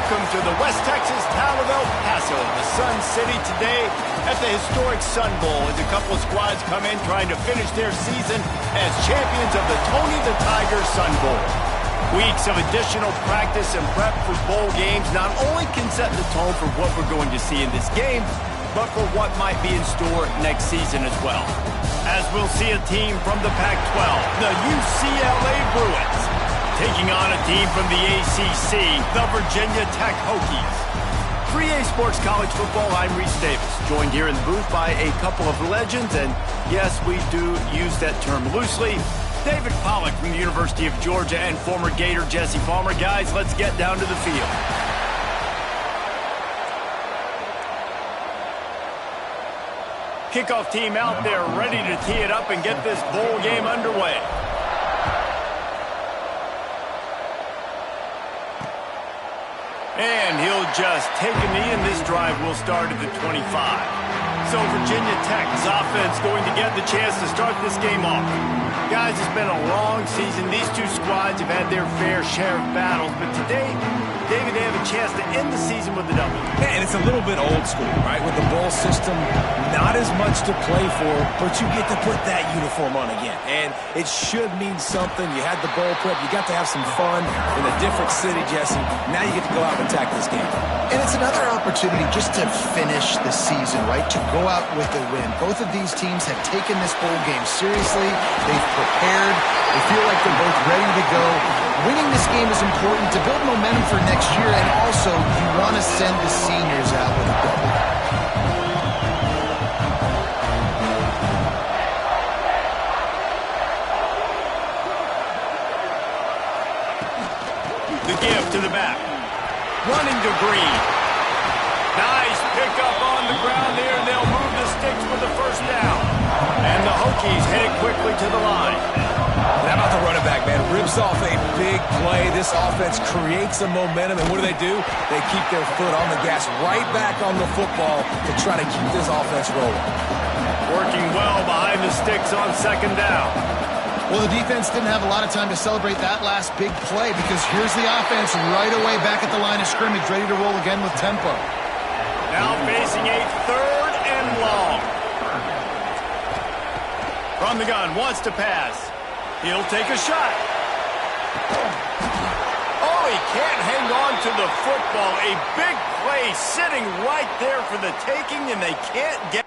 Welcome to the West Texas town of El Paso, the Sun City, today at the historic Sun Bowl as a couple of squads come in trying to finish their season as champions of the Tony the Tiger Sun Bowl. Weeks of additional practice and prep for bowl games not only can set the tone for what we're going to see in this game, but for what might be in store next season as well. As we'll see a team from the Pac-12, the UCLA Bruins, taking on a team from the ACC, the Virginia Tech Hokies. 3A Sports College Football, I'm Reese Davis, joined here in the booth by a couple of legends, and yes, we do use that term loosely. David Pollack from the University of Georgia and former Gator Jesse Palmer. Guys, let's get down to the field. Kickoff team out there ready to tee it up and get this bowl game underway. And he'll just take a knee, and this drive will start at the 25. So Virginia Tech's offense going to get the chance to start this game off. Guys, it's been a long season. These two squads have had their fair share of battles, but today, David, they have a chance to end the season with a W. And it's a little bit old school, right? With the bowl system, not as much to play for, but you get to put that uniform on again. And it should mean something. You had the bowl prep. You got to have some fun in a different city, Jesse. Now you get to go out and attack this game. And it's another opportunity just to finish the season, right? To go out with a win. Both of these teams have taken this bowl game seriously. They've prepared. They feel like they're both ready to go. Winning this game is important to build momentum for next year, and also you want to send the seniors out with a goal. The give to the back. Running to Green. Nice pickup on the ground there. They'll move the sticks with the first down. And the Hokies headed quickly to the line. How about the running back, man? Rips off a big play. This offense creates some momentum, and what do? They keep their foot on the gas, right back on the football to try to keep this offense rolling. Working well behind the sticks on second down. Well, the defense didn't have a lot of time to celebrate that last big play because here's the offense right away back at the line of scrimmage, ready to roll again with tempo. Now facing a third and long. From the gun, wants to pass. He'll take a shot. Oh, he can't hang on to the football. A big play sitting right there for the taking, and they can't get...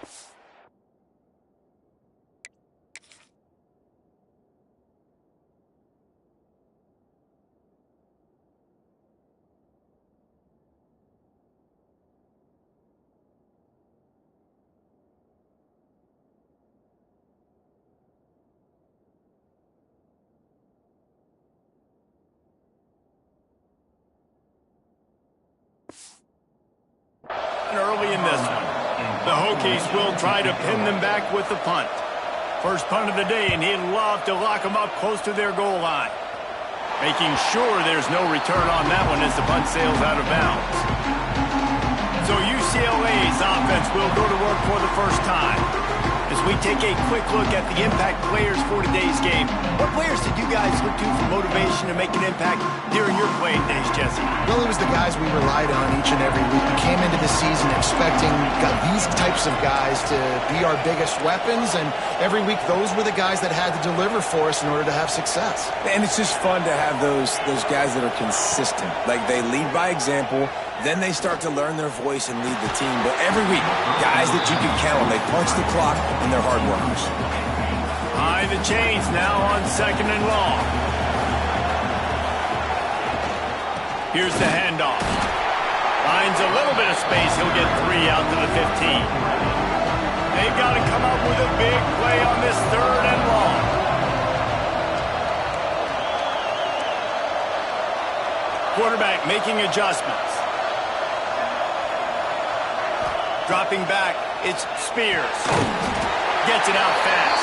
early in this one. The Hokies will try to pin them back with the punt. First punt of the day, and he'd love to lock them up close to their goal line. Making sure there's no return on that one as the punt sails out of bounds. So UCLA's offense will go to work for the first time. As we take a quick look at the impact players for today's game, what players did you guys look to for motivation to make an impact during your playing days, Jesse? Well, it was the guys we relied on each and every week. We came into the season expecting these types of guys to be our biggest weapons, and every week those were the guys that had to deliver for us in order to have success. And it's just fun to have those guys that are consistent. Like, they lead by example. Then they start to learn their voice and lead the team. But every week, guys that you can count on, they punch the clock, and they're hard workers. High the chains now on second and long. Here's the handoff. Finds a little bit of space. He'll get 3 out to the 15. They've got to come up with a big play on this third and long. Quarterback making adjustments. Dropping back, it's Spears. Gets it out fast.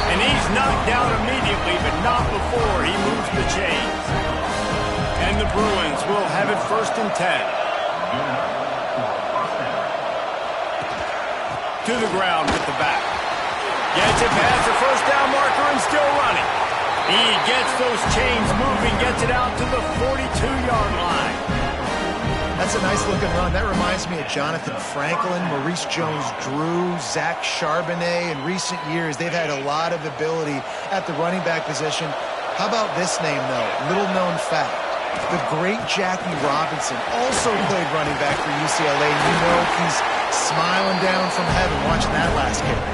And he's knocked down immediately, but not before he moves the chains. And the Bruins will have it 1st and 10. To the ground with the back. Gets it past the first down marker and still running. He gets those chains moving, gets it out to the 42-yard line. That's a nice-looking run. That reminds me of Jonathan Franklin, Maurice Jones-Drew, Zach Charbonnet. In recent years, they've had a lot of ability at the running back position. How about this name, though? Little-known fact. The great Jackie Robinson also played running back for UCLA. You know he's smiling down from heaven watching that last carry.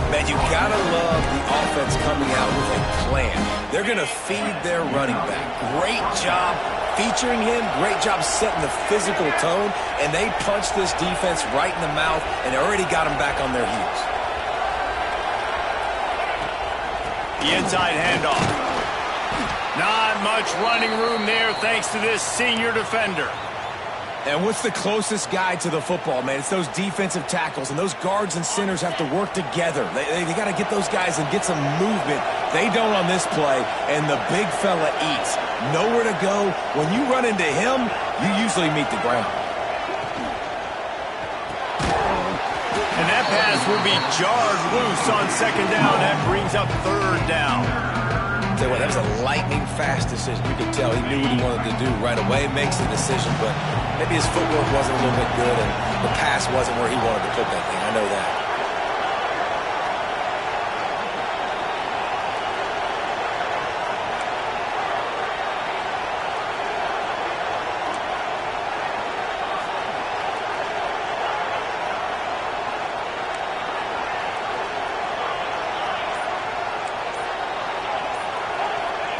Man, you gotta love the offense coming out with a plan. They're gonna feed their running back. Great job featuring him. Great job setting the physical tone. And they punched this defense right in the mouth and already got them back on their heels. The inside handoff. Not much running room there thanks to this senior defender. And what's the closest guy to the football, man? It's those defensive tackles, and those guards and centers have to work together. They got to get those guys and get some movement. They don't on this play, and the big fella eats. Nowhere to go. When you run into him, you usually meet the ground. And that pass will be jarred loose on second down. That brings up third down. Tell you what, that was a lightning-fast decision. You could tell he knew what he wanted to do right away, makes the decision, but maybe his footwork wasn't a little bit good and the pass wasn't where he wanted to put that thing. I know that.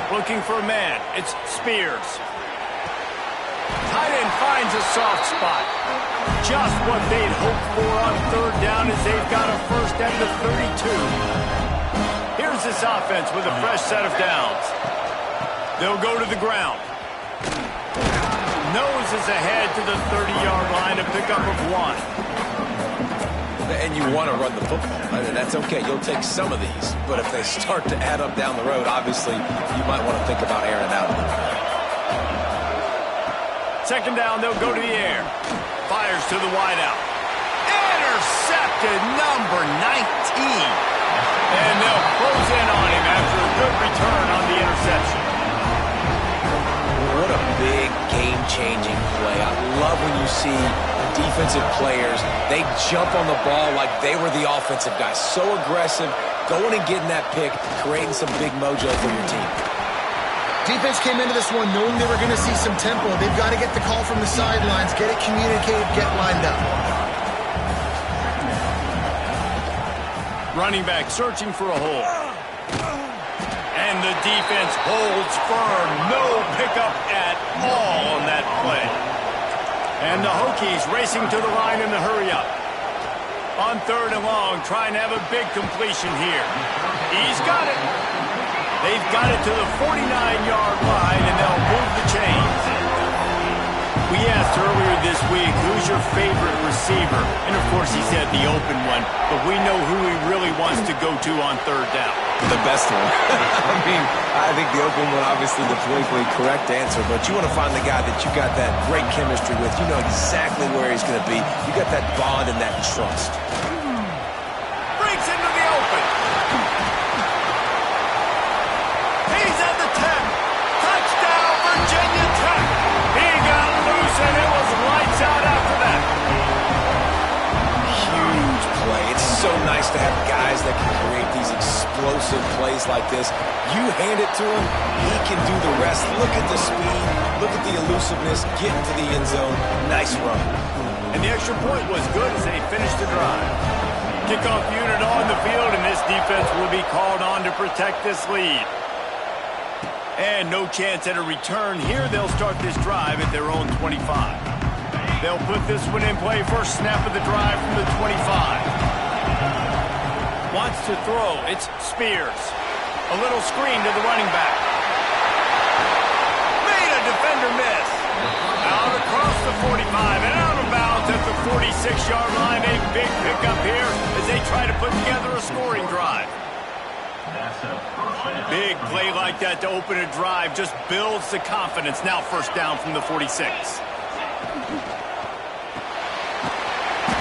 Looking for a man. It's Spears. Tight end finds a soft spot. Just what they'd hoped for on third down as they've got a first at the 32. Here's this offense with a fresh set of downs. They'll go to the ground. Noses ahead to the 30-yard line, a pickup of 1. And you want to run the football. I mean, that's okay. You'll take some of these. But if they start to add up down the road, obviously, you might want to think about airing it out a little bit. Second down, they'll go to the air. Fires to the wideout. Intercepted, number 19. And they'll close in on him after a good return on the interception. What a big game-changing play. I love when you see defensive players, they jump on the ball like they were the offensive guys. So aggressive, going and getting that pick, creating some big mojo for your team. Defense came into this one knowing they were going to see some tempo. They've got to get the call from the sidelines, get it communicated, get lined up. Running back searching for a hole. And the defense holds firm. No pickup at all on that play. And the Hokies racing to the line in the hurry-up. On third and long, trying to have a big completion here. He's got it. They've got it to the 49-yard line, and they'll move the chains. We asked earlier this week, who's your favorite receiver? And, of course, he said the open one, but we know who he really wants to go to on third down. The best one. I mean, I think the open one, obviously the politically correct answer, but you want to find the guy that you got that great chemistry with. You know exactly where he's going to be. You got that bond and that trust. Breaks into the open. He's at the 10. Touchdown, Virginia Tech. He got loose, and it was lights out after that. Huge play. It's so nice to have guys that can create these explosive plays like this. You hand it to him, he can do the rest. Look at the speed, look at the elusiveness, get into the end zone. Nice run. And the extra point was good as they finished the drive. Kickoff unit on the field, and this defense will be called on to protect this lead. And no chance at a return here. They'll start this drive at their own 25. They'll put this one in play. First snap of the drive from the 25. Wants to throw. It's Spears. A little screen to the running back. Made a defender miss. Out across the 45 and out of bounds at the 46-yard line. A big pickup here as they try to put together a scoring drive. Big play like that to open a drive just builds the confidence. Now first down from the 46.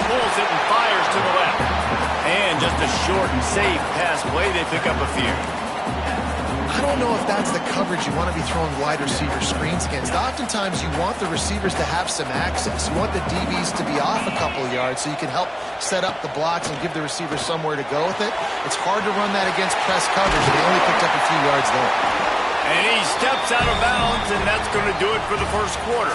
Pulls it and fires to the left. And just a short and safe pass play. They pick up a few. I don't know if that's the coverage you want to be throwing wide receiver screens against. Oftentimes, you want the receivers to have some access. You want the DBs to be off a couple of yards so you can help set up the blocks and give the receivers somewhere to go with it. It's hard to run that against press coverage, and they only picked up a few yards there. And he steps out of bounds, and that's going to do it for the first quarter.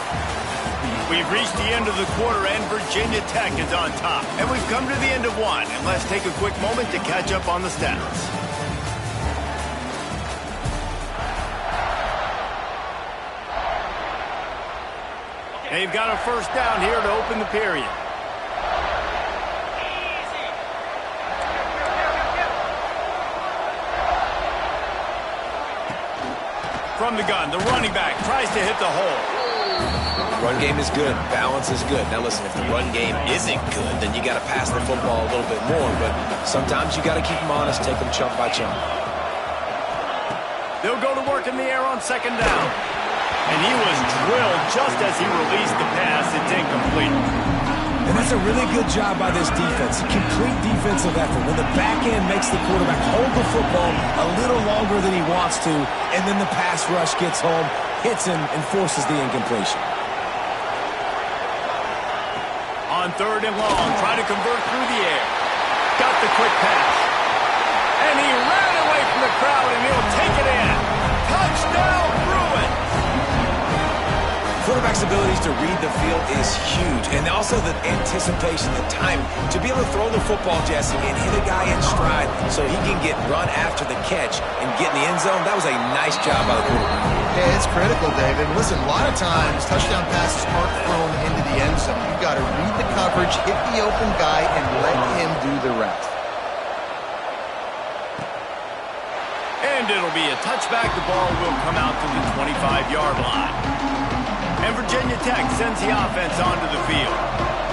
We've reached the end of the quarter, and Virginia Tech is on top. And we've come to the end of one, and let's take a quick moment to catch up on the stats. They've got a first down here to open the period. From the gun, the running back tries to hit the hole. Run game is good. Balance is good. Now listen, if the run game isn't good, then you got to pass the football a little bit more. But sometimes you got to keep them honest, take them chunk by chunk. They'll go to work in the air on second down. And he was drilled just as he released the pass. It's incomplete. And that's a really good job by this defense. A complete defensive effort. When the back end makes the quarterback hold the football a little longer than he wants to, and then the pass rush gets home, hits him, and forces the incompletion. On third and long, try to convert through the air. Got the quick pass. And he ran away from the crowd, and he'll take it in. Touchdown, Bruins! Quarterback's abilities to read the field is huge, and also the anticipation, the time to be able to throw the football, Jesse, and hit a guy in stride so he can get run after the catch and get in the end zone. That was a nice job by the quarterback. Yeah, it's critical, David. Listen, a lot of times touchdown passes aren't thrown into the end zone. You've got to read the coverage, hit the open guy, and let him do the rest. And it'll be a touchback. The ball will come out to the 25-yard line. And Virginia Tech sends the offense onto the field.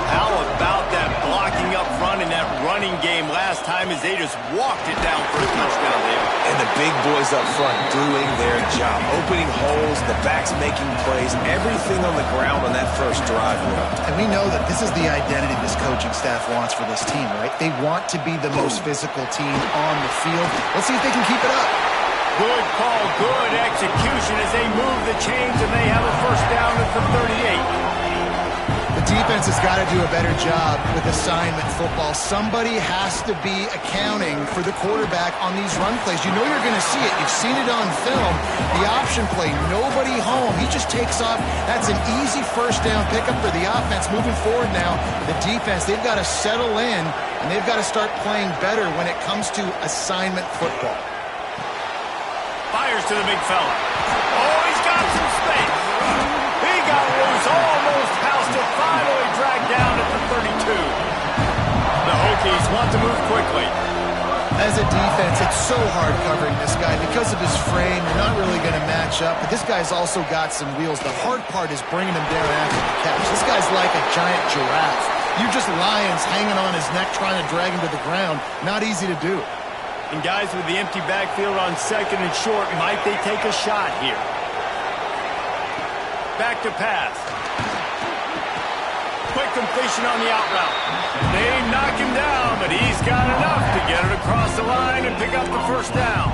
How about that blocking up front and that running game last time as they just walked it down for a touchdown there. And the big boys up front doing their job. Opening holes, the backs making plays, everything on the ground on that first drive. And we know that this is the identity this coaching staff wants for this team, right? They want to be the most physical team on the field. Let's see if they can keep it up. Good call, good execution as they move the chains, and they have a first down at the 38. The defense has got to do a better job with assignment football. Somebody has to be accounting for the quarterback on these run plays. You know you're going to see it. You've seen it on film. The option play, nobody home. He just takes off. That's an easy first down pickup for the offense. Moving forward now, the defense, they've got to settle in, and they've got to start playing better when it comes to assignment football. Fires to the big fella. Oh, he's got some space. He got loose, almost housed it, finally dragged down at the 32. The Hokies want to move quickly. As a defense, it's so hard covering this guy. Because of his frame, you're not really going to match up. But this guy's also got some wheels. The hard part is bringing him down after the catch. This guy's like a giant giraffe. You're just lions hanging on his neck trying to drag him to the ground. Not easy to do. And guys with the empty backfield on second and short, might they take a shot here? Back to pass. Quick completion on the out route. They knock him down, but he's got enough to get it across the line and pick up the first down.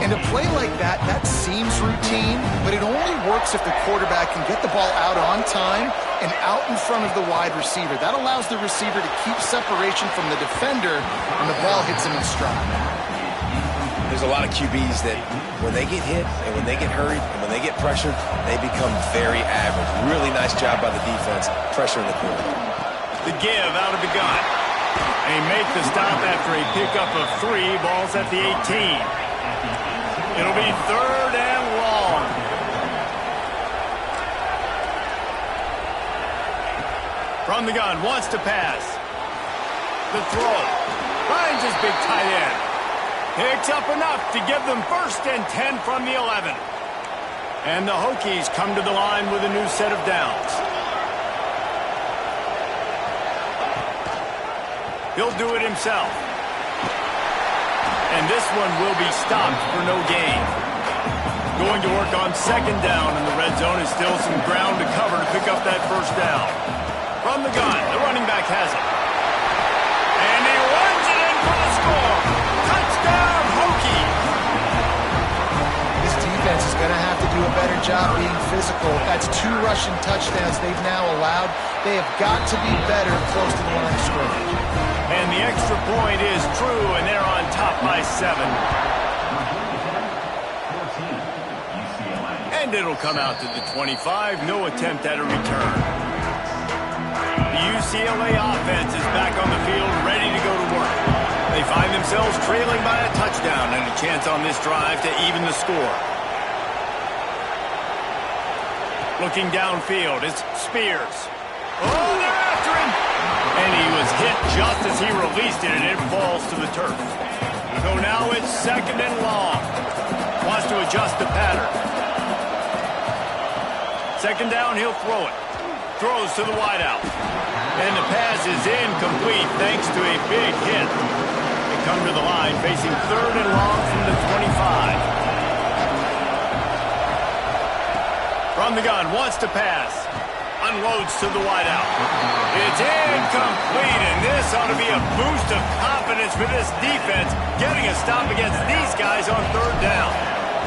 And a play like that seems routine, but it only works if the quarterback can get the ball out on time and out in front of the wide receiver. That allows the receiver to keep separation from the defender, and the ball hits him in stride. There's a lot of QBs that when they get hit and when they get hurried and when they get pressured, they become very average. Really nice job by the defense, pressuring the quarterback. The give out of the gun. They make the stop after a pickup of 3, balls at the 18. It'll be third and long. From the gun, wants to pass. The throw. Finds his big tight end. Picks up enough to give them first and 10 from the 11. And the Hokies come to the line with a new set of downs. He'll do it himself. And this one will be stopped for no gain. Going to work on second down, and the red zone is still some ground to cover to pick up that first down. From the gun, the running back has it. And he runs it in for the score. Touchdown, Hokies. going to have to do a better job being physical. That's 2 rushing touchdowns they've now allowed. They have got to be better close to the line of scrimmage. And the extra point is true, and they're on top by 7. And it'll come out to the 25. No attempt at a return. The UCLA offense is back on the field, ready to go to work. They find themselves trailing by a touchdown and a chance on this drive to even the score. Looking downfield, it's Spears. Oh, they're after him! And he was hit just as he released it, and it falls to the turf. So now it's 2nd and long. Wants to adjust the pattern. 2nd down, he'll throw it. Throws to the wideout. And the pass is incomplete thanks to a big hit. They come to the line facing 3rd and long from the 25. From the gun, wants to pass. Unloads to the wideout. It's incomplete, and this ought to be a boost of confidence for this defense, getting a stop against these guys on 3rd down.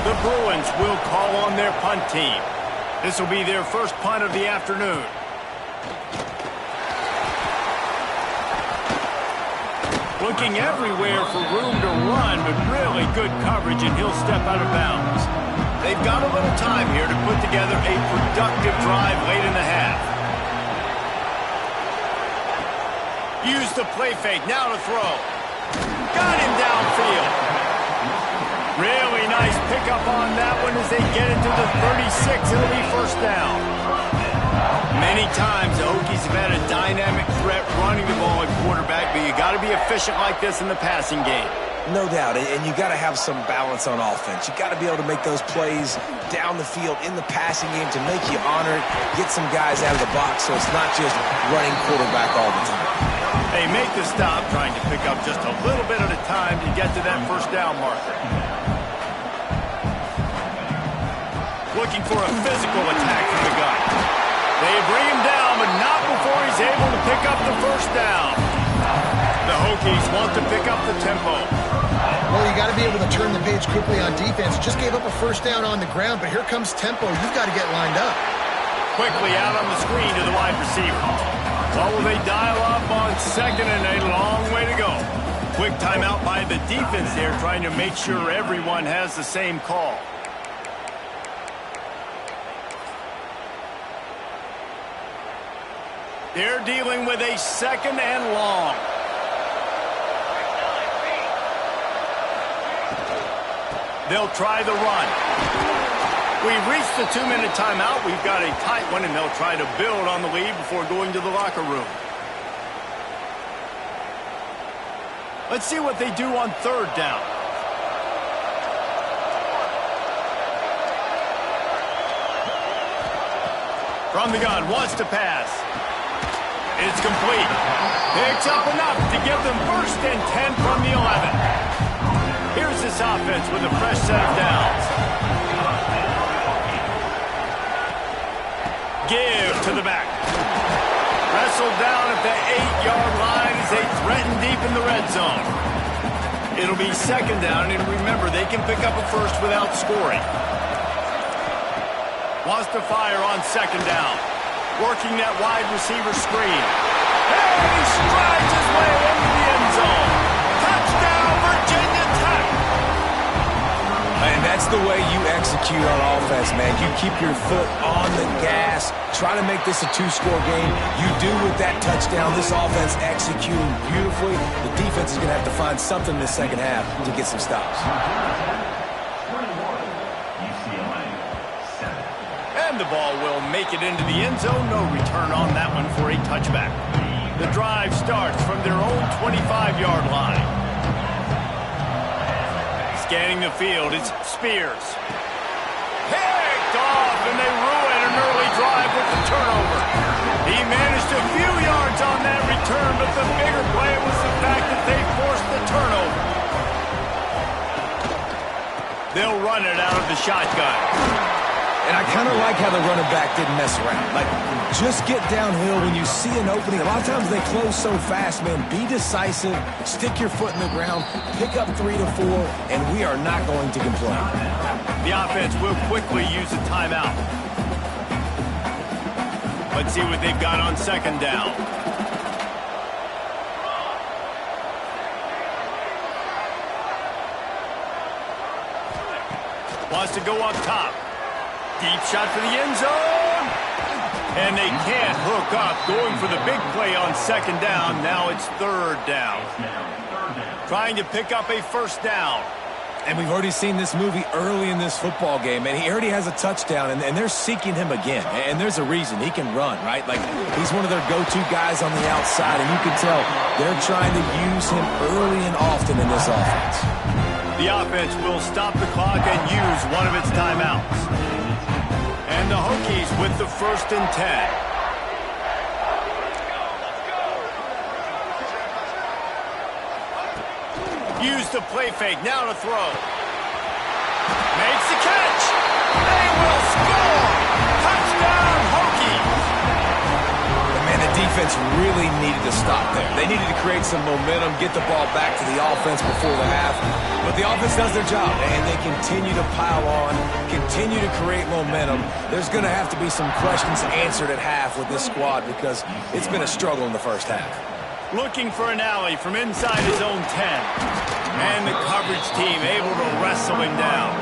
The Bruins will call on their punt team. This will be their first punt of the afternoon. Looking everywhere for room to run, but really good coverage, and he'll step out of bounds. They've got a little time here to put together a productive drive late in the half. Use the play fake, now to throw. Got him downfield. Really nice pickup on that one as they get it to the 36. It'll be 1st down. Many times the Hokies have had a dynamic threat running the ball at quarterback, but you got to be efficient like this in the passing game. No doubt, and you got to have some balance on offense. You got to be able to make those plays down the field in the passing game to make you honor it, get some guys out of the box so it's not just running quarterback all the time. They make the stop, trying to pick up just a little bit at a time to get to that 1st down marker. Looking for a physical attack from the gun. They bring him down, but not before he's able to pick up the 1st down. The Hokies want to pick up the tempo. Well, you got to be able to turn the page quickly on defense. Just gave up a 1st down on the ground, but here comes tempo. You've got to get lined up. Quickly out on the screen to the wide receiver. Well, will they dial up on 2nd and a long way to go? Quick timeout by the defense there, trying to make sure everyone has the same call. They're dealing with a 2nd and long. They'll try the run. We've reached the 2-minute timeout. We've got a tight one, and they'll try to build on the lead before going to the locker room. Let's see what they do on 3rd down. From the gun, wants to pass. It's complete. Picks up enough to give them 1st and 10 from the 11. Here's this offense with a fresh set of downs. Give to the back. Wrestled down at the 8-yard line as they threaten deep in the red zone. It'll be 2nd down, and remember, they can pick up a 1st without scoring. Wants to fire on 2nd down. Working that wide receiver screen. And he strides his way into the end zone. Touchdown, Virginia Tech! And that's the way you execute on offense, man. You keep your foot on the gas, try to make this a 2-score game. You do with that touchdown. This offense executing beautifully. The defense is going to have to find something in the 2nd half to get some stops. And the ball will make it into the end zone. No return on that one for a touchback. The drive starts from their own 25-yard line. Scanning the field, it's Spears. Picked off, and they ruin an early drive with the turnover. He managed a few yards on that return, but the bigger play was the fact that they forced the turnover. They'll run it out of the shotgun. And I kind of like how the running back didn't mess around. Like, just get downhill when you see an opening. A lot of times they close so fast, man. Be decisive, stick your foot in the ground, pick up 3 to 4, and we are not going to complain. The offense will quickly use a timeout. Let's see what they've got on second down. Wants to go up top. Deep shot for the end zone. And they can't hook up. Going for the big play on second down. Now it's third down. Trying to pick up a first down. And we've already seen this movie early in this football game, and he already has a touchdown, and they're seeking him again. And there's a reason. He can run, right? Like, he's one of their go-to guys on the outside, and you can tell they're trying to use him early and often in this offense. The offense will stop the clock and use one of its timeouts. And the Hokies with the 1st and 10. Use the play fake, now to throw. Makes the catch. They will score. Touchdown, Hokies. Man, the defense really needed to stop there. They needed to create some momentum, get the ball back to the offense before the half. But the offense does their job, and they continue to pile on, continue to create momentum. There's going to have to be some questions answered at half with this squad because it's been a struggle in the first half. Looking for an alley from inside his own 10. And the coverage team able to wrestle him down.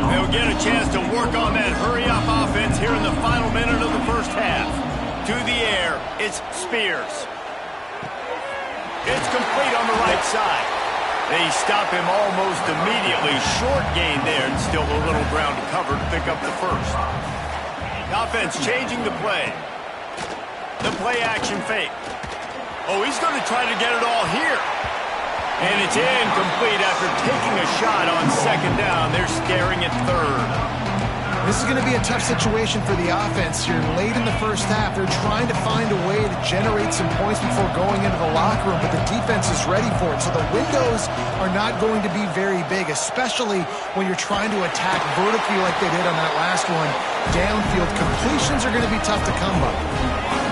They'll get a chance to work on that hurry-up offense here in the final minute of the first half. To the air, it's Spears. It's complete on the right side. They stop him almost immediately. Short gain there, and still a little ground to cover to pick up the first. Offense changing the play. The play action fake. Oh, he's going to try to get it all here. And it's incomplete after taking a shot on second down. They're staring at third. This is going to be a tough situation for the offense here. Late in the first half, they're trying to find a way to generate some points before going into the locker room, but the defense is ready for it. So the windows are not going to be very big, especially when you're trying to attack vertically like they did on that last one. Downfield completions are going to be tough to come by.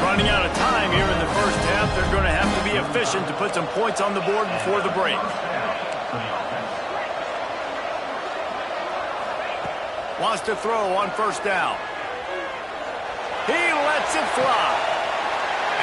Running out of time here in the first half. They're going to have to be efficient to put some points on the board before the break. Wants to throw on first down. He lets it fly.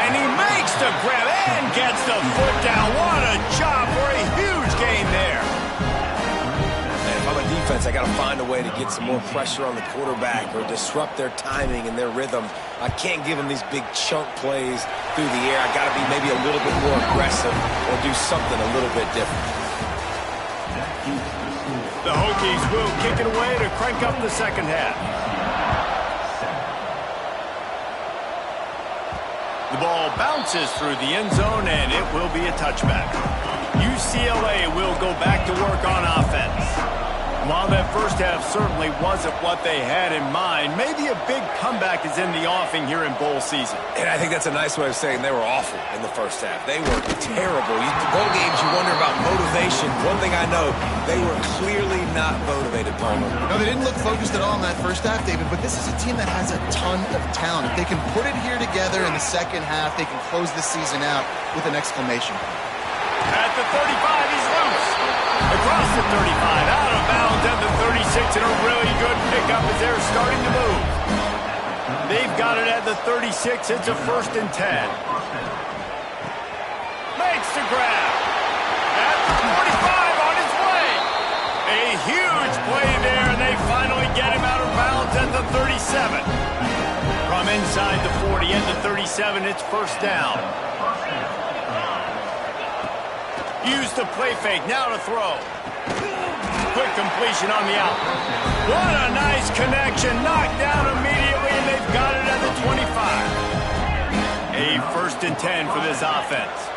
And he makes the grab and gets the foot down. What a job for a huge gain there. And if I'm a defense, I got to find a way to get some more pressure on the quarterback or disrupt their timing and their rhythm. I can't give them these big chunk plays through the air. I got to be maybe a little bit more aggressive or do something a little bit different. The Hokies will kick it away to crank up the second half. The ball bounces through the end zone, and it will be a touchback. UCLA will go back to work on offense. While that first half certainly wasn't what they had in mind, maybe a big comeback is in the offing here in bowl season. And I think that's a nice way of saying they were awful in the first half. They were terrible. Bowl games, you wonder about motivation. One thing I know, they were clearly not motivated, Palmer. No, they didn't look focused at all in that first half, David, but this is a team that has a ton of talent. If they can put it here together in the second half, they can close this season out with an exclamation. At the 35, he's loose. Across the 35, out of bounds at the 36, and a really good pickup as they're starting to move. They've got it at the 36. It's a 1st and 10. Makes the grab. At the 45, on his way. A huge play there, and they finally get him out of bounds at the 37. From inside the 40 and the 37, it's 1st down. Use the play fake, now to throw. Quick completion on the out. What a nice connection, knocked down immediately, and they've got it at the 25. A 1st and 10 for this offense.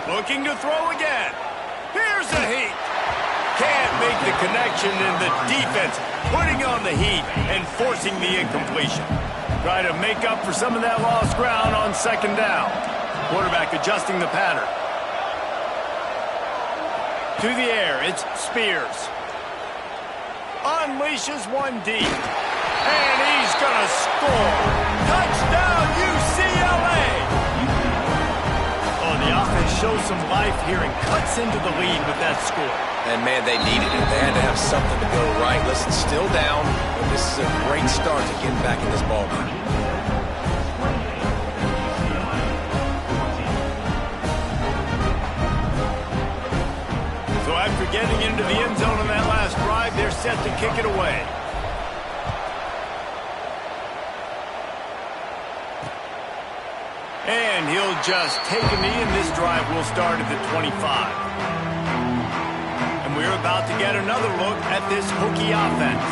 Looking to throw again. Here's the heat. Can't make the connection, and the defense putting on the heat and forcing the incompletion. Try to make up for some of that lost ground on second down. Quarterback adjusting the pattern. To the air, it's Spears. Unleashes one deep. And he's going to score. Touchdown, UCLA! Oh, the offense shows some life here and cuts into the lead with that score. And, man, they needed it. They had to have something to go right. Listen, still down, but this is a great start to getting back in this ballgame. So after getting into the end zone on that last drive, they're set to kick it away. And he'll just take a knee, and this drive will start at the 25. And we're about to get another look at this Hokie offense.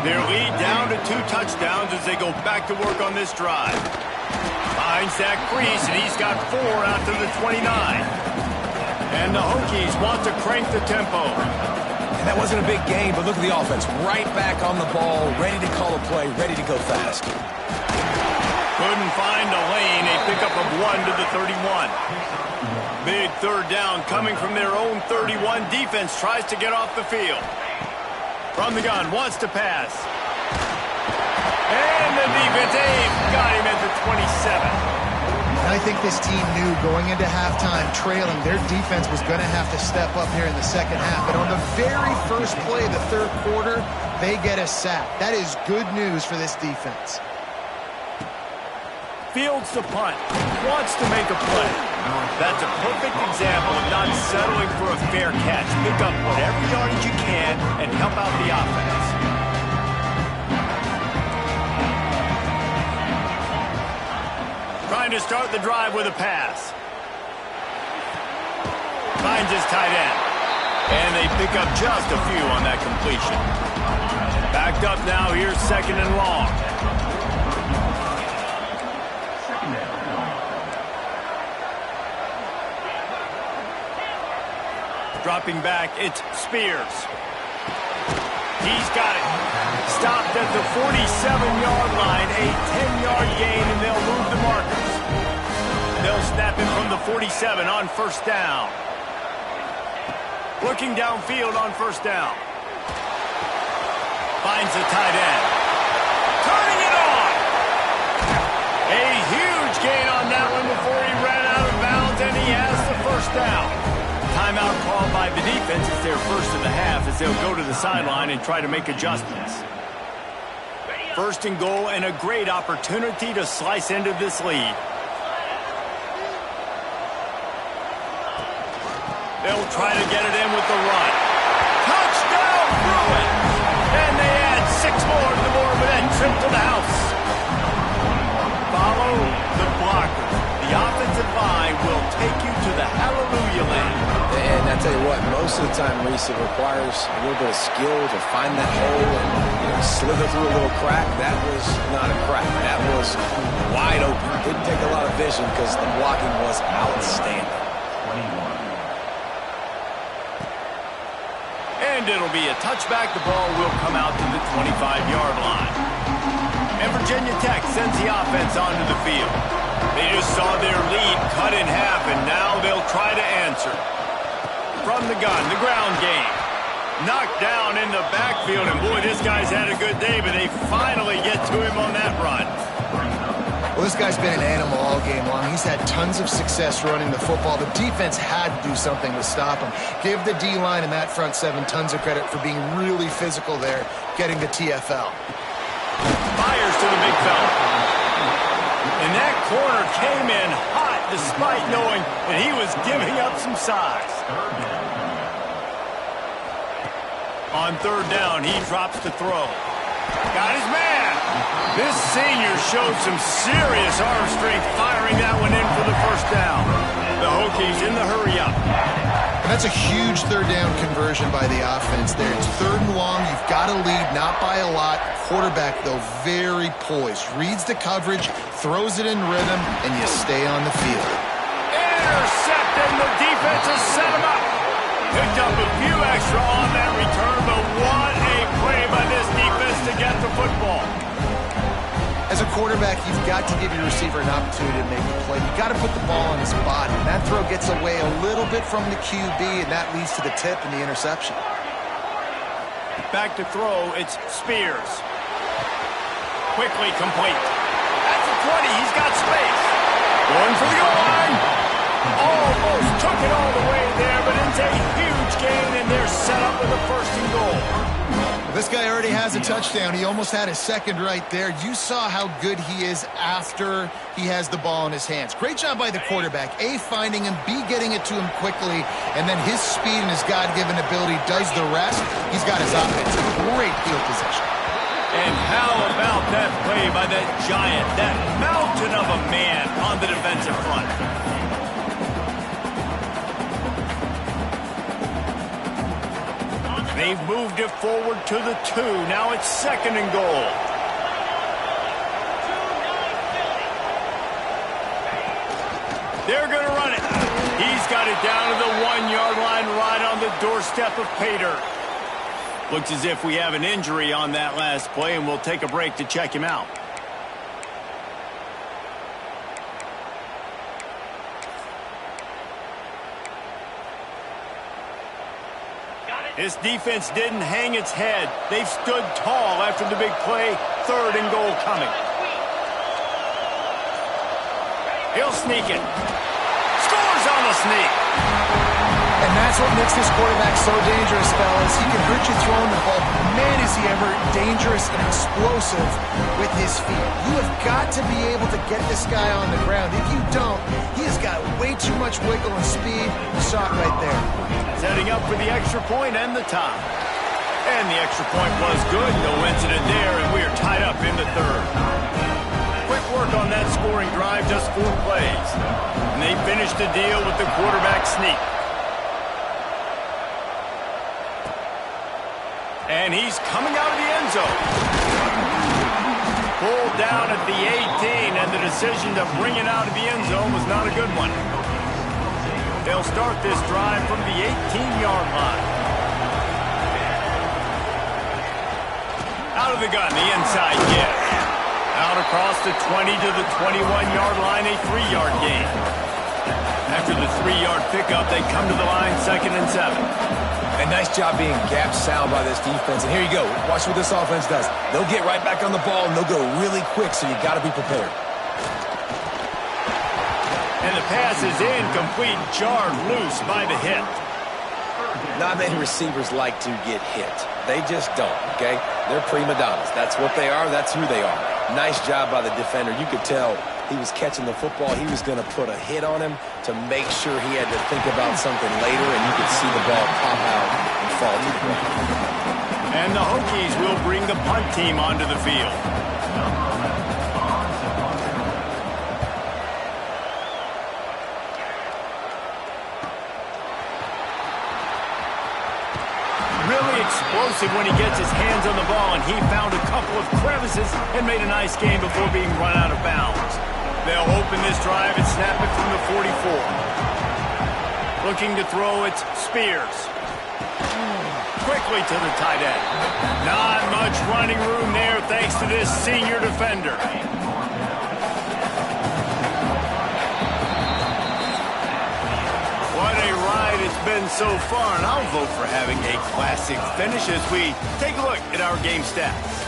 Their lead down to 2 touchdowns as they go back to work on this drive. Finds that crease, and he's got 4 out to the 29. And the Hokies want to crank the tempo. And that wasn't a big game, but look at the offense. Right back on the ball, ready to call a play, ready to go fast. Couldn't find a lane. A pickup of 1 to the 31. Big third down coming from their own 31. Defense tries to get off the field. From the gun, wants to pass. And the defense, got him at the 27. I think this team knew going into halftime, trailing, their defense was going to have to step up here in the second half. But on the very first play of the third quarter, they get a sack. That is good news for this defense. Fields the punt. Wants to make a play. That's a perfect example of not settling for a fair catch. Pick up whatever yardage you can and help out the offense. Trying to start the drive with a pass. Finds his tight end. And they pick up just a few on that completion. Backed up now, here's 2nd and long. Dropping back, it's Spears. He's got it. Stopped at the 47-yard line, a 10-yard gain, and they'll move the markers. They'll snap it from the 47 on first down. Looking downfield on first down. Finds the tight end. Turning it on. A huge gain on that one before he ran out of bounds, and he has the first down. Timeout called by the defense. It's their first of the half as they'll go to the sideline and try to make adjustments. 1st and goal and a great opportunity to slice into this lead. They'll try to get it in with the run. Touchdown, Bruin! And they add 6 more to the board with that trip to the house. Follow the blocker. The offensive line will take you to the hallelujah land. And I tell you what, most of the time, Reese, it requires a little bit of skill to find that hole and slither through a little crack. That was not a crack. That was wide open. Didn't take a lot of vision because the blocking was outstanding. And it'll be a touchback. The ball will come out to the 25-yard line. And Virginia Tech sends the offense onto the field. They just saw their lead cut in half, and now they'll try to answer. From the gun, the ground game. Knocked down in the backfield, and boy, this guy's had a good day, but they finally get to him on that run. Well, this guy's been an animal all game long. He's had tons of success running the football. The defense had to do something to stop him. Give the D-line and that front 7 tons of credit for being really physical there, getting the TFL. Fires to the big fella. And that corner came in hot despite knowing that he was giving up some size. On 3rd down, he drops to throw. Got his man. This senior showed some serious arm strength firing that one in for the first down. The Hokies in the hurry-up. And that's a huge 3rd down conversion by the offense there. It's 3rd and long. You've got to lead, not by a lot. Quarterback, though, very poised. Reads the coverage, throws it in rhythm, and you stay on the field. Intercepted. The defense has set him up. Picked up a few extra on that return, but what a play by this defense to get the football. As a quarterback, you've got to give your receiver an opportunity to make the play. You got to put the ball on his body. That throw gets away a little bit from the QB, and that leads to the tip and the interception. Back to throw, it's Spears. Quickly complete. That's a 20, he's got space. Going for the goal line. Almost took it all the way there, but it's a huge gain, and they're set up with a first and goal. This guy already has a touchdown. He almost had his second right there. You saw how good he is after he has the ball in his hands. Great job by the quarterback. A, finding him, B, getting it to him quickly, and then his speed and his God-given ability does the rest. He's got his offense in great field position. And how about that play by that giant, that mountain of a man on the defensive front? They've moved it forward to the 2. Now it's second and goal. They're going to run it. He's got it down to the 1-yard line right on the doorstep of Pater. Looks as if we have an injury on that last play, and we'll take a break to check him out. This defense didn't hang its head. They've stood tall after the big play. Third and goal coming. He'll sneak it. Scores on the sneak. And that's what makes this quarterback so dangerous, fellas. He can hurt you throwing the ball. Man, is he ever dangerous and explosive with his feet. You have got to be able to get this guy on the ground. If you don't, he has got way too much wiggle and speed. You saw it right there. Setting up for the extra point and the tie. And the extra point was good. No incident there, and we are tied up in the third. Quick work on that scoring drive, just 4 plays. And they finished the deal with the quarterback sneak. And he's coming out of the end zone. Pulled down at the 18, and the decision to bring it out of the end zone was not a good one. They'll start this drive from the 18-yard line. Out of the gun, the inside give. Out across the 20 to the 21-yard line, a 3-yard gain. After the 3-yard pickup, they come to the line, 2nd and 7. A nice job being gap sound by this defense. And here you go. Watch what this offense does. They'll get right back on the ball, and they'll go really quick, so you got to be prepared. And the pass is incomplete, jarred loose by the hit. Not many receivers like to get hit. They just don't, okay? They're prima donnas. That's what they are. That's who they are. Nice job by the defender. You could tell he was catching the football. He was going to put a hit on him to make sure he had to think about something later, and you could see the ball pop out and fall to the ground. And the Hokies will bring the punt team onto the field. Really explosive when he gets his hands on the ball, and he found a couple of crevices and made a nice game before being run out of bounds. They'll open this drive and snap it from the 44. Looking to throw, it's Spears. Quickly to the tight end. Not much running room there thanks to this senior defender. What a ride it's been so far, and I'll vote for having a classic finish as we take a look at our game stats.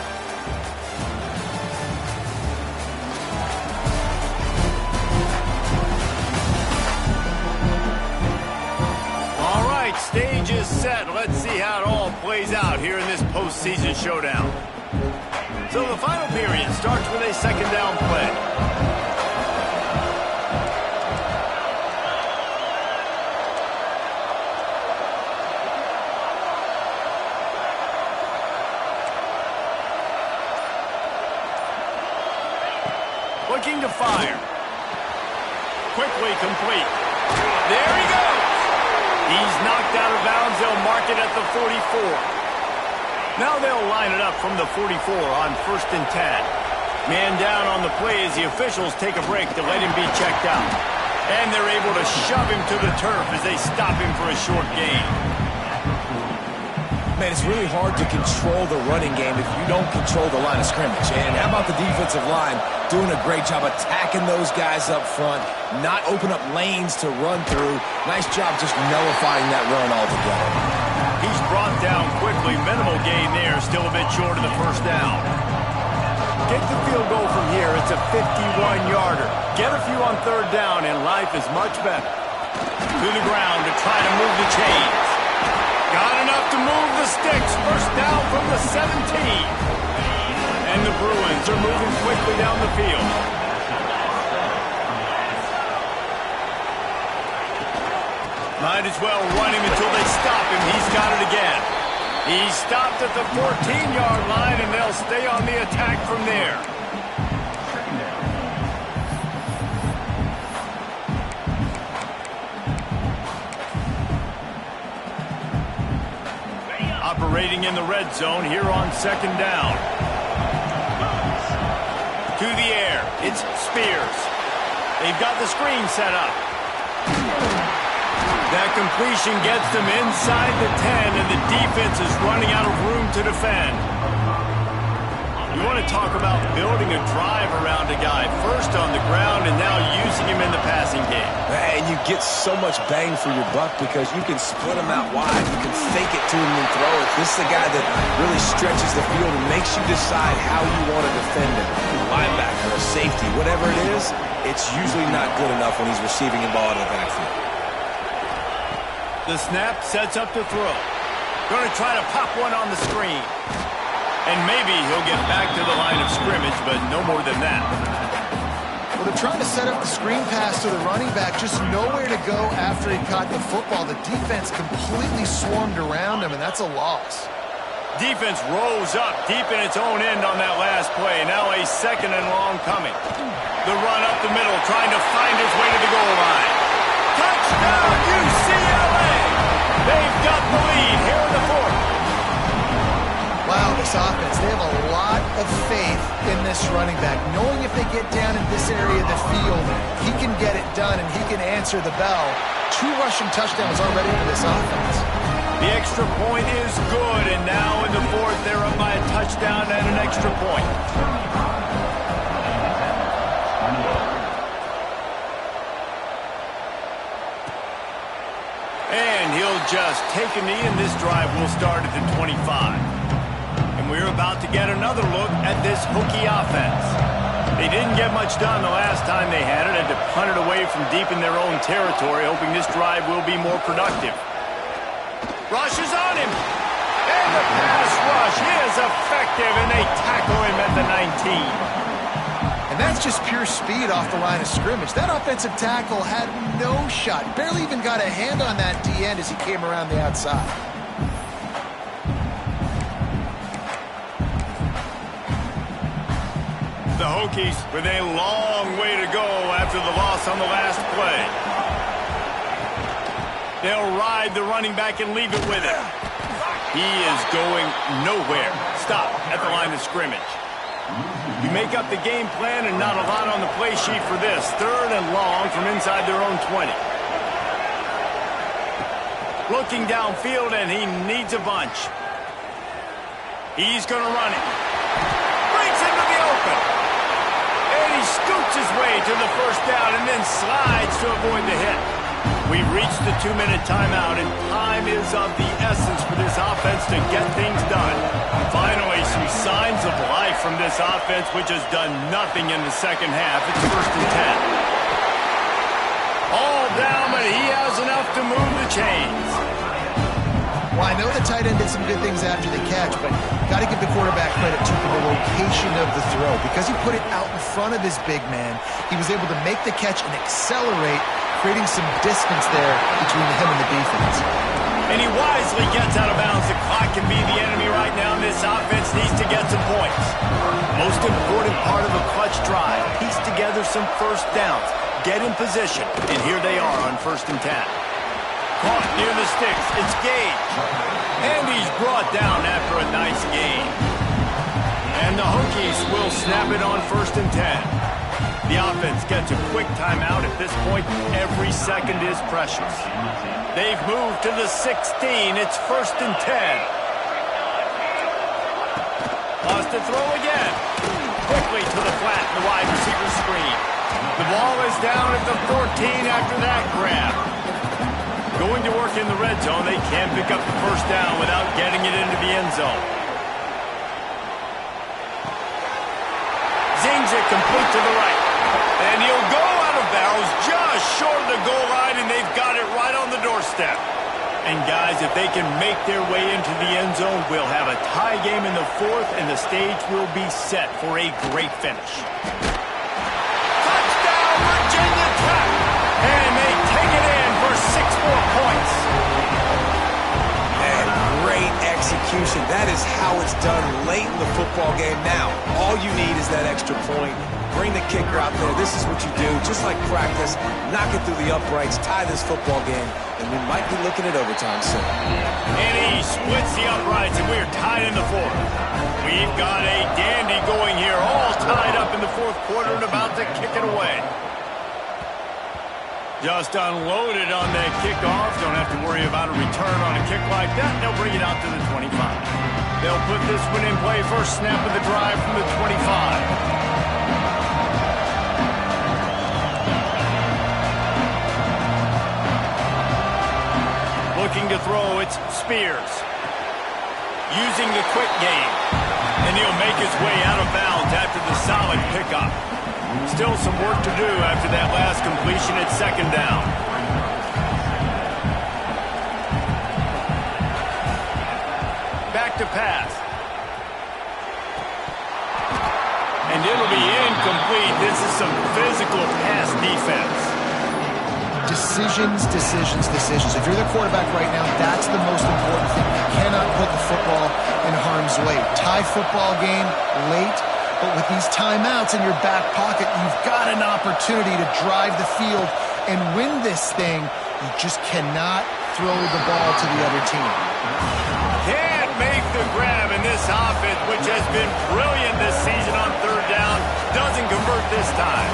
Stage is set. Let's see how it all plays out here in this postseason showdown. So the final period starts with a 2nd down play. Looking to fire. Quickly complete. There he goes. He's knocked out of bounds. They'll mark it at the 44. Now they'll line it up from the 44 on 1st and 10. Man down on the play as the officials take a break to let him be checked out. And they're able to shove him to the turf as they stop him for a short gain. Man, it's really hard to control the running game if you don't control the line of scrimmage. And how about the defensive line doing a great job attacking those guys up front, not open up lanes to run through. Nice job just nullifying that run altogether. He's brought down quickly. Minimal gain there. Still a bit short of the first down. Get the field goal from here. It's a 51-yarder. Get a few on third down, and life is much better. To the ground to try to move the chains. Got enough to move the sticks. First down from the 17. And the Bruins are moving quickly down the field. Might as well run him until they stop him. He's got it again. He's stopped at the 14-yard line, and they'll stay on the attack from there. Operating in the red zone here on second down. To the air. It's Spears. They've got the screen set up. That completion gets them inside the 10, and the defense is running out of room to defend. You want to talk about building a drive around a guy. First on the ground and now using him in the passing game. And you get so much bang for your buck because you can split him out wide. You can fake it to him and throw it. This is a guy that really stretches the field and makes you decide how you want to defend him. Linebacker, a safety, whatever it is, it's usually not good enough when he's receiving the ball in the backfield. The snap sets up to throw. Going to try to pop one on the screen. And maybe he'll get back to the line of scrimmage, but no more than that. Well, they're trying to set up the screen pass to the running back, just nowhere to go after he caught the football. The defense completely swarmed around him, and that's a loss. Defense rose up deep in its own end on that last play. Now a second and long coming. The run up the middle, trying to find his way to the goal line. Touchdown, UCLA! They've got the lead here in the fourth. Wow, this offense, they have a lot of faith in this running back. Knowing if they get down in this area of the field, he can get it done and he can answer the bell. 2 rushing touchdowns already for this offense. The extra point is good, and now in the fourth, they're up by a touchdown and an extra point. And he'll just take a knee, and this drive will start at the 25. And we're about to get another look at this Hokie offense. They didn't get much done the last time they had it, had to punt it away from deep in their own territory, hoping this drive will be more productive. Rush is on him. And the pass rush is effective, and they tackle him at the 19. And that's just pure speed off the line of scrimmage. That offensive tackle had no shot. Barely even got a hand on that D-end as he came around the outside. The Hokies with a long way to go after the loss on the last play. They'll ride the running back and leave it with him. He is going nowhere. Stop at the line of scrimmage. You make up the game plan and not a lot on the play sheet for this. Third and long from inside their own 20. Looking downfield, and he needs a bunch. He's going to run it. Breaks into the open. And he scoots his way to the first down and then slides to avoid the hit. We've reached the 2-minute timeout, and time is of the essence for this offense to get things done. Finally, some signs of life from this offense, which has done nothing in the second half. It's first and 10. All down, but he has enough to move the chains. Well, I know the tight end did some good things after the catch, but got to give the quarterback credit too for the location of the throw. Because he put it out in front of his big man, he was able to make the catch and accelerate, creating some distance there between him and the defense. And he wisely gets out of bounds. The clock can be the enemy right now, and this offense needs to get some points. Most important part of a clutch drive, piece together some first downs, get in position, and here they are on first and 10. Caught near the sticks. It's Gage. And he's brought down after a nice gain. And the Hokies will snap it on first and 10. The offense gets a quick timeout. At this point, every second is precious. They've moved to the 16. It's first and 10. Wants to throw again. Quickly to the flat, the wide receiver screen. The ball is down at the 14 after that grab. Going to work in the red zone. They can't pick up the first down without getting it into the end zone. Zings it complete to the right. And he'll go out of bounds just short of the goal line, and they've got it right on the doorstep. And guys, if they can make their way into the end zone, we'll have a tie game in the fourth, and the stage will be set for a great finish. Touchdown, Virginia Tech! And they take it in for 6 more points. And great execution. That is how it's done late in the football game. Now, all you need is that extra point. Bring the kicker out there. This is what you do. Just like practice, knock it through the uprights, tie this football game, and we might be looking at overtime soon. And he splits the uprights, and we're tied in the fourth. We've got a dandy going here, all tied up in the fourth quarter and about to kick it away. Just unloaded on that kickoff. Don't have to worry about a return on a kick like that. They'll bring it out to the 25. They'll put this one in play. First snap of the drive from the 25. Looking to throw, it's Spears. Using the quick game. And he'll make his way out of bounds after the solid pickup. Still some work to do after that last completion at second down. Back to pass. And it'll be incomplete. This is some physical pass defense. Decisions, decisions, decisions. If you're the quarterback right now, that's the most important thing. You cannot put the football in harm's way. Tie football game late, but with these timeouts in your back pocket, you've got an opportunity to drive the field and win this thing. You just cannot throw the ball to the other team. Can't make the grab, in this offense, which has been brilliant this season on third down, doesn't convert this time.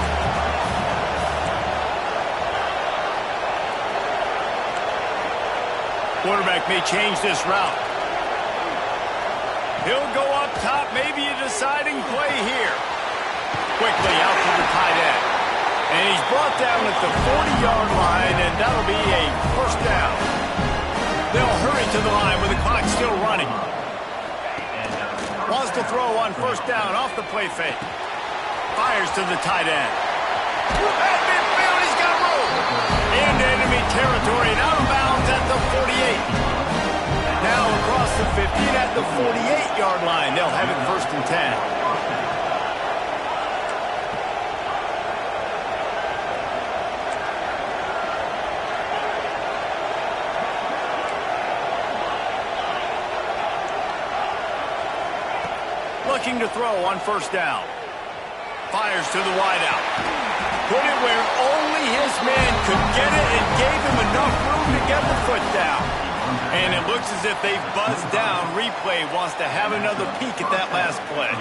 Quarterback may change this route. He'll go up top, maybe a deciding play here. Quickly out to the tight end. And he's brought down at the 40-yard line, and that'll be a first down. They'll hurry to the line with the clock still running. Wants to throw on first down off the play fake. Fires to the tight end. At midfield, he's got room. Into enemy territory and out of bounds at the 48. Now across the 50 and at the 48-yard line. They'll have it first and 10. Looking to throw on first down. Fires to the wideout. Put it where only his man could get it and gave him enough room to get the foot down. And it looks as if they've buzzed down. Replay wants to have another peek at that last play.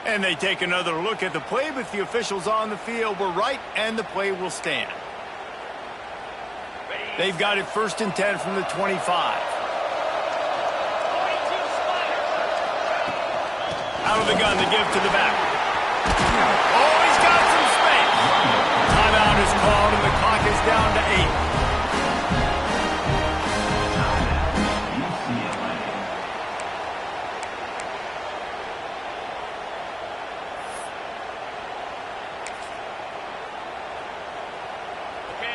And they take another look at the play, but the officials on the field were right, and the play will stand. They've got it first and 10 from the 25. Out of the gun to give to the back. Oh, he's got some space. Timeout is called, and the clock is down to 8.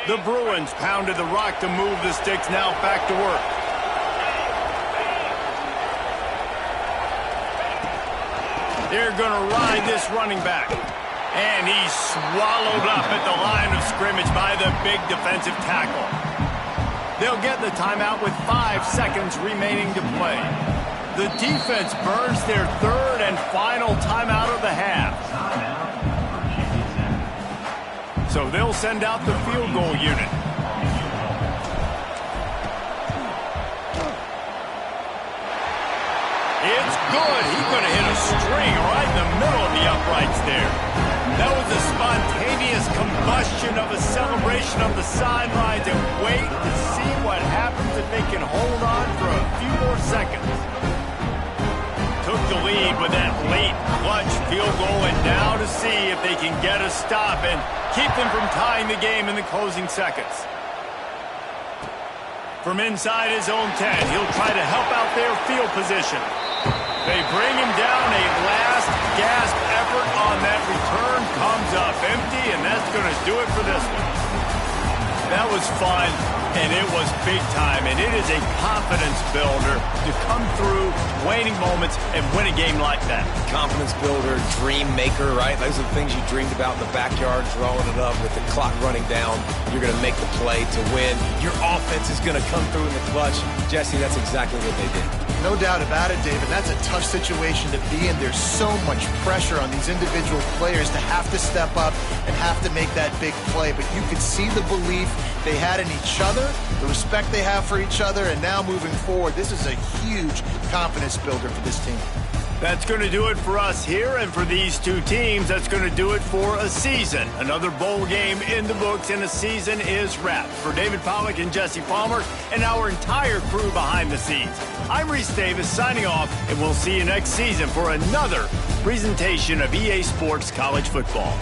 The Bruins pounded the rock to move the sticks, now back to work. They're going to ride this running back. And he's swallowed up at the line of scrimmage by the big defensive tackle. They'll get the timeout with 5 seconds remaining to play. The defense burns their third and final timeout of the half. So they'll send out the field goal unit. It's good. He going to hit a string right in the middle of the uprights there. That was a spontaneous combustion of a celebration of the sidelines, and wait to see what happens if they can hold on for a few more seconds. Took the lead with that late clutch field goal, and now to see if they can get a stop and keep them from tying the game in the closing seconds. From inside his own 10, he'll try to help out their field position. They bring him down. A last gasp effort on that return comes up empty, and that's going to do it for this one. That was fun, and it was big time, and it is a confidence builder to come through waning moments and win a game like that. Confidence builder, dream maker, right? Those are the things you dreamed about in the backyard, drawing it up with the clock running down. You're going to make the play to win. Your offense is going to come through in the clutch. Jesse, that's exactly what they did. No doubt about it, David. That's a tough situation to be in. There's so much pressure on these individual players to have to step up and have to make that big play. But you could see the belief they had in each other, the respect they have for each other, and now moving forward, this is a huge confidence builder for this team. That's going to do it for us here, and for these two teams, that's going to do it for a season. Another bowl game in the books, and a season is wrapped. For David Pollack and Jesse Palmer and our entire crew behind the scenes, I'm Reese Davis signing off, and we'll see you next season for another presentation of EA Sports College Football.